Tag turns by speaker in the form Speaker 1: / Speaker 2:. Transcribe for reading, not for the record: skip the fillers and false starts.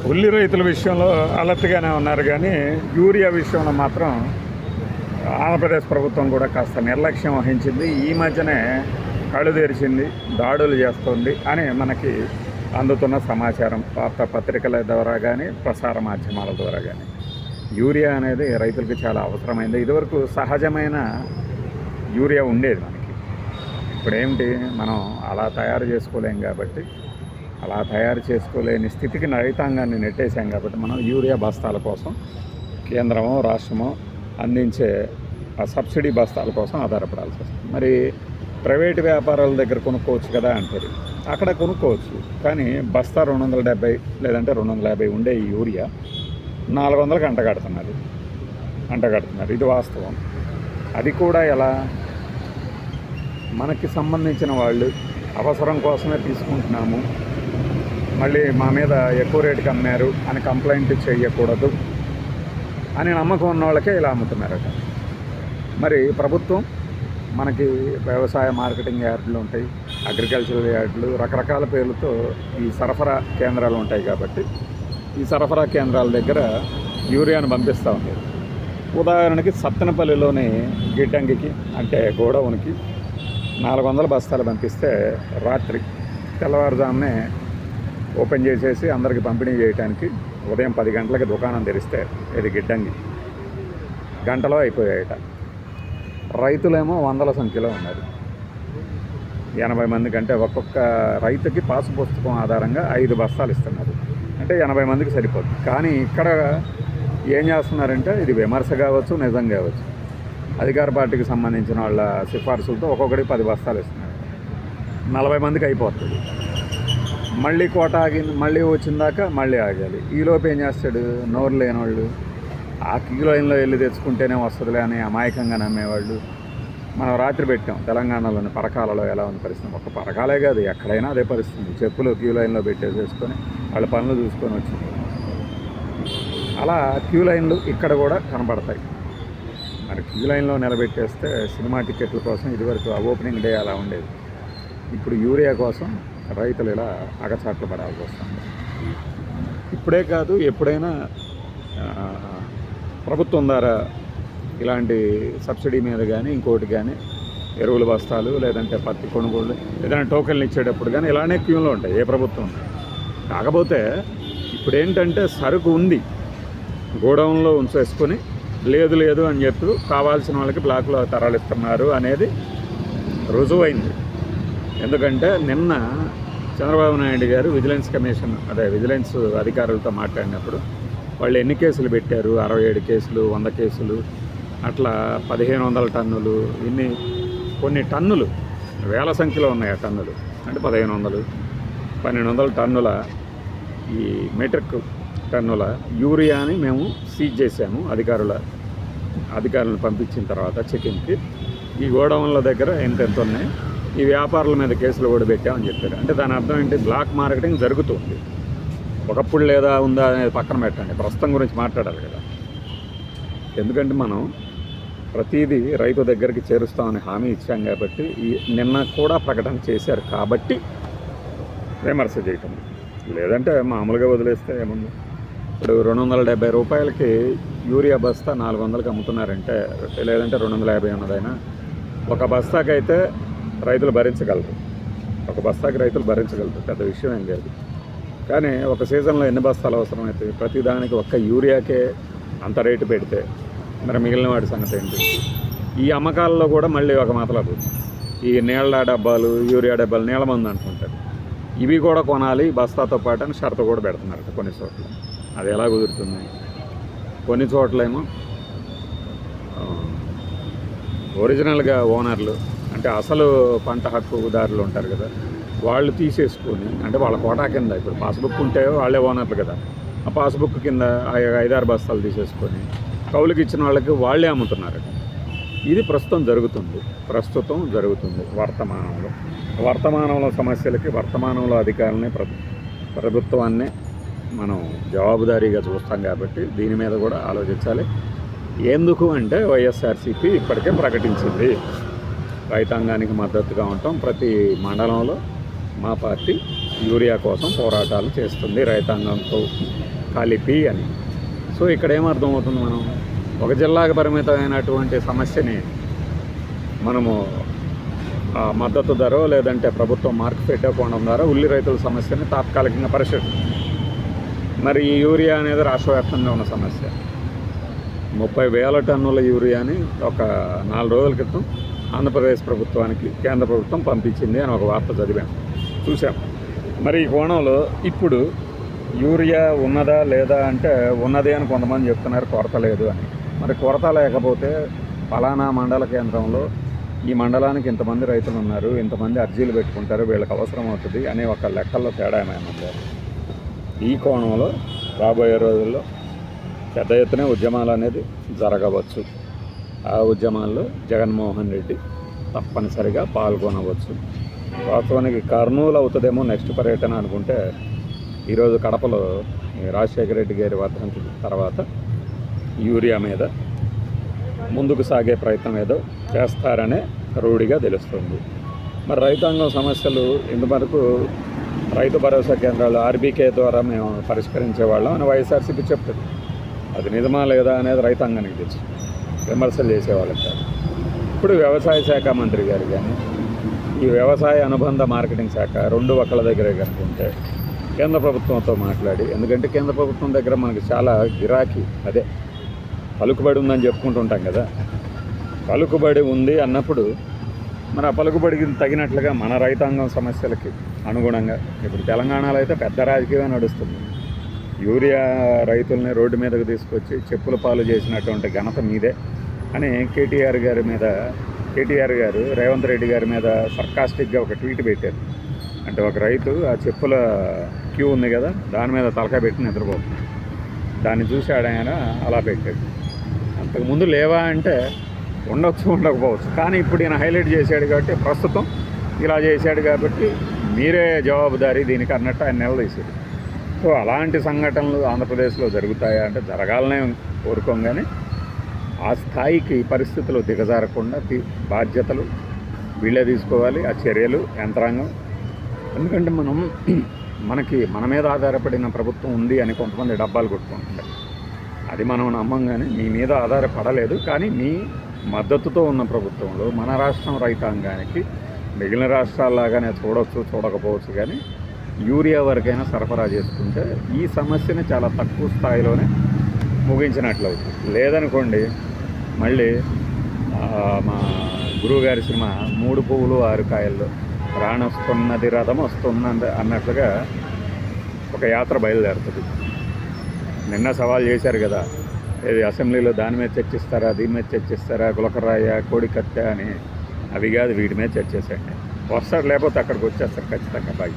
Speaker 1: ఉల్లి రైతుల విషయంలో అలర్ట్గానే ఉన్నారు, కానీ యూరియా విషయంలో మాత్రం ఆంధ్రప్రదేశ్ ప్రభుత్వం కూడా కాస్త నిర్లక్ష్యం వహించింది. ఈ మధ్యనే కళ్ళు తెరిచింది, దాడులు చేస్తుంది అని మనకి అందుతున్న సమాచారం వార్తాపత్రికల ద్వారా కానీ ప్రసార మాధ్యమాల ద్వారా కానీ. యూరియా అనేది రైతులకు చాలా అవసరమైంది. ఇదివరకు సహజమైన యూరియా ఉండేది మనకి. ఇప్పుడేమిటి, మనం అలా తయారు చేసుకోలేం కాబట్టి, అలా తయారు చేసుకోలేని స్థితికి రైతాంగాన్ని నెట్టేసాం కాబట్టి మనం యూరియా బస్తాల కోసం కేంద్రమో రాష్ట్రమో అందించే ఆ సబ్సిడీ బస్తాల కోసం ఆధారపడాల్సి వస్తుంది. మరి ప్రైవేటు వ్యాపారాల దగ్గర కొనుక్కోవచ్చు కదా అంటారు, అక్కడ కొనుక్కోవచ్చు. కానీ బస్తా 270 లేదంటే 250 ఉండే ఈ యూరియా 400కి అంటగడుతున్నారు. ఇది వాస్తవం. అది కూడా ఎలా, మనకి సంబంధించిన వాళ్ళు అవసరం కోసమే తీసుకుంటున్నాము, మళ్ళీ మా మీద ఎక్కువ రేటుకి అమ్మారు అని కంప్లైంట్ చేయకూడదు అని నమ్మకం ఉన్న వాళ్ళకే ఇలా అమ్ముతున్నారట. మరి ప్రభుత్వం మనకి వ్యవసాయ మార్కెటింగ్ యార్డులు ఉంటాయి, అగ్రికల్చరల్ యార్డులు, రకరకాల పేర్లతో ఈ సరఫరా కేంద్రాలు ఉంటాయి కాబట్టి ఈ సరఫరా కేంద్రాల దగ్గర యూరియాను పంపిస్తూ ఉంది. ఉదాహరణకి సత్తెనపల్లిలోని గిడ్డంగికి అంటే గోడౌన్కి 400 బస్తాలు పంపిస్తే రాత్రి తెల్లవారుజామునే ఓపెన్ చేసేసి అందరికి పంపిణీ చేయడానికి ఉదయం 10 గంటలకి దుకాణం తెరిస్తే ఇది గిడ్డంగి గంటలో అయిపోయాయట. రైతులేమో వందల సంఖ్యలో ఉన్నారు. 80 మందికి, అంటే ఒక్కొక్క రైతుకి పాసు పుస్తకం ఆధారంగా 5 బస్తాలు ఇస్తున్నారు. అంటే 80 మందికి సరిపోతుంది. కానీ ఇక్కడ ఏం చేస్తున్నారంటే, ఇది విమర్శ కావచ్చు, నిజం కావచ్చు, అధికార పార్టీకి సంబంధించిన వాళ్ళ సిఫార్సులతో ఒక్కొక్కటి 10 బస్తాలు ఇస్తున్నారు. 40 మందికి అయిపోతుంది. మళ్ళీ కోట ఆగింది, మళ్ళీ వచ్చిందాక మళ్ళీ ఆగాలి. ఈలోపు ఏం చేస్తాడు, నోరు లేనివాళ్ళు ఆ క్యూ లైన్లో వెళ్ళి తెచ్చుకుంటేనే వస్తుందిలే అని అమాయకంగా నమ్మేవాళ్ళు. మనం రాత్రి పెట్టాం తెలంగాణలోని పరకాలలో ఎలా ఉంది పరిస్థితి. ఒక పరకాలే కాదు, ఎక్కడైనా అదే పరిస్థితి. చెప్పులు క్యూ లైన్లో పెట్టేసేసుకొని వాళ్ళ పనులు చూసుకొని వచ్చింది. అలా క్యూ లైన్లు ఇక్కడ కూడా కనబడతాయి. మరి క్యూ లైన్లో నిలబెట్టేస్తే సినిమా టికెట్ల కోసం ఇదివరకు ఓపెనింగ్ డే అలా ఉండేది. ఇప్పుడు యూరియా కోసం రైతులు ఇలా అగచాట్లు పడాల్సి వస్తుంది. ఇప్పుడే కాదు, ఎప్పుడైనా ప్రభుత్వం ద్వారా ఇలాంటి సబ్సిడీ మీద కానీ ఇంకోటి కానీ ఎరువుల బస్తాలు లేదంటే పత్తి కొనుగోలు ఏదైనా టోకెన్లు ఇచ్చేటప్పుడు కానీ ఇలానే క్యూలో ఉంటాయి ఏ ప్రభుత్వం. కాకపోతే ఇప్పుడు ఏంటంటే సరుకు ఉంది, గోడౌన్లో ఉంచేసుకొని లేదు అని చెప్పి కావాల్సిన వాళ్ళకి బ్లాక్లో తరలిస్తున్నారు అనేది రుజువైంది. ఎందుకంటే నిన్న చంద్రబాబు నాయుడు గారు విజిలెన్స్ అధికారులతో మాట్లాడినప్పుడు వాళ్ళు ఎన్ని కేసులు పెట్టారు, 67 కేసులు, 100 కేసులు, అట్లా 1500 టన్నులు, కొన్ని టన్నులు వేల సంఖ్యలో ఉన్నాయి. ఆ టన్నులు అంటే 1500, 1200 టన్నుల ఈ మెట్రిక్ టన్నుల యూరియాని మేము సీజ్ చేసాము. అధికారులను పంపించిన తర్వాత చెకింగ్కి ఈ గోడౌన్ల దగ్గర ఎంత ఉన్నాయి, ఈ వ్యాపారుల మీద కేసులు కూడా పెట్టామని చెప్పారు. అంటే దాని అర్థం ఏంటి, బ్లాక్ మార్కెటింగ్ జరుగుతుంది. ఒకప్పుడు లేదా ఉందా అనేది పక్కన పెట్టండి, ప్రస్తుతం గురించి మాట్లాడాలి కదా. ఎందుకంటే మనం ప్రతిదీ రైతు దగ్గరికి చేరుస్తామని హామీ ఇచ్చాం కాబట్టి, నిన్న కూడా ప్రకటన చేశారు కాబట్టి విమర్శ చేయటం. లేదంటే మామూలుగా వదిలేస్తే ఏముంది. ఇప్పుడు 270 రూపాయలకి యూరియా బస్తా 400కి అమ్ముతున్నారంటే, లేదంటే 250 ఉన్నదైనా ఒక బస్తాకైతే రైతులు భరించగలరు. పెద్ద విషయం ఏం లేదు. కానీ ఒక సీజన్లో ఎన్ని బస్తాలు అవసరమైతే ప్రతిదానికి ఒక్క యూరియాకే అంత రేటు పెడితే మరి మిగిలిన వాటి సంగతి ఏంటి? ఈ అమ్మకాలలో కూడా మళ్ళీ ఒక మతలబు, ఈ నీళ్ళ డబ్బాలు, యూరియా డబ్బాలు, నీళ్ళ మందు అంటుంటారు, ఇవి కూడా కొనాలి బస్తాతో పాటు అని షరతు కూడా పెడుతున్నారట కొన్ని చోట్ల. అది ఎలా కుదురుతుంది? కొన్ని చోట్లేమో ఒరిజినల్గా ఓనర్లు అంటే అసలు పంట హక్కుదారులు ఉంటారు కదా, వాళ్ళు తీసేసుకొని, అంటే వాళ్ళ కోటా కింద ఇప్పుడు పాస్బుక్ ఉంటే వాళ్ళే ఓనర్లు కదా, ఆ పాస్బుక్ కింద 5-6 బస్తాలు తీసేసుకొని కౌలుకి ఇచ్చిన వాళ్ళకి వాళ్ళే అమ్ముతున్నారు. ఇది ప్రస్తుతం జరుగుతుంది వర్తమానంలో సమస్యలకి వర్తమానంలో అధికారులని ప్రభుత్వాన్ని మనం జవాబుదారీగా చూస్తాం కాబట్టి దీని మీద కూడా ఆలోచించాలి. ఎందుకు అంటే వైఎస్ఆర్సీపీ ఇప్పటికే ప్రకటించింది రైతాంగానికి మద్దతుగా ఉంటాం, ప్రతి మండలంలో మా పార్టీ యూరియా కోసం పోరాటాలు చేస్తుంది రైతాంగంతో కలిపి అని. సో ఇక్కడ ఏమర్థమవుతుంది, మనం ఒక జిల్లాకు పరిమితమైనటువంటి సమస్యని మనము మద్దతు ధర లేదంటే ప్రభుత్వం మార్కెట్ కొనడం ద్వారా ఉల్లి రైతుల సమస్యని తాత్కాలికంగా పరిష్కరిస్తుంది. మరి ఈ యూరియా అనేది రాష్ట్ర వ్యాప్తంగా ఉన్న సమస్య. 30,000 టన్నుల యూరియాని ఒక 4 రోజుల క్రితం ఆంధ్రప్రదేశ్ ప్రభుత్వానికి కేంద్ర ప్రభుత్వం పంపించింది అని ఒక వార్త చూసాం. మరి ఈ కోణంలో ఇప్పుడు యూరియా ఉన్నదా లేదా అంటే ఉన్నది అని కొంతమంది చెప్తున్నారు, కొరత లేదు అని. మరి కొరత లేకపోతే ఫలానా మండల కేంద్రంలో ఈ మండలానికి ఇంతమంది రైతులు ఉన్నారు, ఇంతమంది అర్జీలు పెట్టుకుంటారు, వీళ్ళకి అవసరం అవుతుంది అనే ఒక లెక్కల్లో తేడా ఏమైనా ఉంది. ఈ కోణంలో రాబోయే రోజుల్లో పెద్ద ఎత్తున ఉద్యమాలు అనేది జరగవచ్చు. ఆ ఉద్యమాల్లో జగన్మోహన్ రెడ్డి తప్పనిసరిగా పాల్గొనవచ్చు. వాస్తవానికి కర్నూలు అవుతుందేమో నెక్స్ట్ పర్యటన అనుకుంటే, ఈరోజు కడపలో రాజశేఖర రెడ్డి గారి వర్ధంతి తర్వాత యూరియా మీద ముందుకు సాగే ప్రయత్నం ఏదో చేస్తారనే రూఢిగా తెలుస్తుంది. మరి రైతాంగం సమస్యలు ఇంతవరకు రైతు భరోసా కేంద్రాలు ఆర్బీకే ద్వారా మేము పరిష్కరించేవాళ్ళం అని వైఎస్ఆర్సీపీ చెప్తుంది. అది నిజమా లేదా అనేది రైతాంగానికి తెలుసు, విమర్శలు చేసేవాళ్ళకి కాదు. ఇప్పుడు వ్యవసాయ శాఖ మంత్రి గారు కానీ ఈ వ్యవసాయ అనుబంధ మార్కెటింగ్ శాఖ రెండు ఒక్కళ్ళ దగ్గరే కనుకుంటే కేంద్ర ప్రభుత్వంతో మాట్లాడి, ఎందుకంటే కేంద్ర ప్రభుత్వం దగ్గర మనకి చాలా గిరాకీ, అదే పలుకుబడి ఉందని చెప్పుకుంటుంటాం కదా. పలుకుబడి ఉంది అన్నప్పుడు మరి ఆ పలుకుబడికి తగినట్లుగా మన రైతాంగం సమస్యలకి అనుగుణంగా ఇప్పుడు తెలంగాణలో అయితే పెద్ద రాజకీయమే నడుస్తుంది. యూరియా రైతుల్ని రోడ్డు మీదకు తీసుకొచ్చి చెప్పుల పాలు చేసినటువంటి ఘనత మీదే అని కేటీఆర్ గారు రేవంత్ రెడ్డి గారి మీద సర్కాస్టిక్గా ఒక ట్వీట్ పెట్టారు. అంటే ఒక రైతు ఆ చెప్పుల క్యూ ఉంది కదా, దాని మీద తలకాయ పెట్టి నిద్రపోతుంది. దాన్ని చూసి ఆయన అలా పెట్టాడు. అంతకుముందు లేవా అంటే ఉండొచ్చు, ఉండకపోవచ్చు, కానీ ఇప్పుడు ఈయన హైలైట్ చేశాడు కాబట్టి, ప్రస్తుతం ఇలా చేశాడు కాబట్టి మీరే జవాబుదారీ దీనికి అన్నట్టు ఆయన నిలదీశాడు. సో అలాంటి సంఘటనలు ఆంధ్రప్రదేశ్లో జరుగుతాయా అంటే జరగాలనే కోరుకోం, కానీ ఆ స్థాయికి పరిస్థితులు దిగజారకుండా బాధ్యతలు వీళ్ళే తీసుకోవాలి, ఆ చర్యలు యంత్రాంగం. ఎందుకంటే మన మీద ఆధారపడిన ప్రభుత్వం ఉంది అని కొంతమంది డబ్బాలు కొట్టుకుంటుంటారు. అది మనం నమ్మం, కానీ మీ మీద ఆధారపడలేదు, కానీ మీ మద్దతుతో ఉన్న ప్రభుత్వంలో మన రాష్ట్రం రైతాంగానికి మిగిలిన రాష్ట్రాల్లాగానే చూడకపోవచ్చు, కానీ యూరియా వరకైనా సరఫరా చేసుకుంటే ఈ సమస్యని చాలా తక్కువ స్థాయిలోనే ముగించినట్లు అవుతుంది. లేదనుకోండి మళ్ళీ మా గురువుగారి సినిమా 3 పువ్వులు 6 కాయల్లో రానొస్తున్నది రథం వస్తున్నది అన్నట్లుగా ఒక యాత్ర బయలుదేరుతుంది. నిన్న సవాల్ చేశారు కదా, ఇది అసెంబ్లీలో దాని మీద చర్చిస్తారా, దీని మీద చర్చిస్తారా, గులకరాయ కోడికత్తె అని. అవి కాదు, వీటి మీద చర్చేసండి. వస్తాడు, లేకపోతే అక్కడికి వచ్చేస్తారు ఖచ్చితంగా. బాయ్.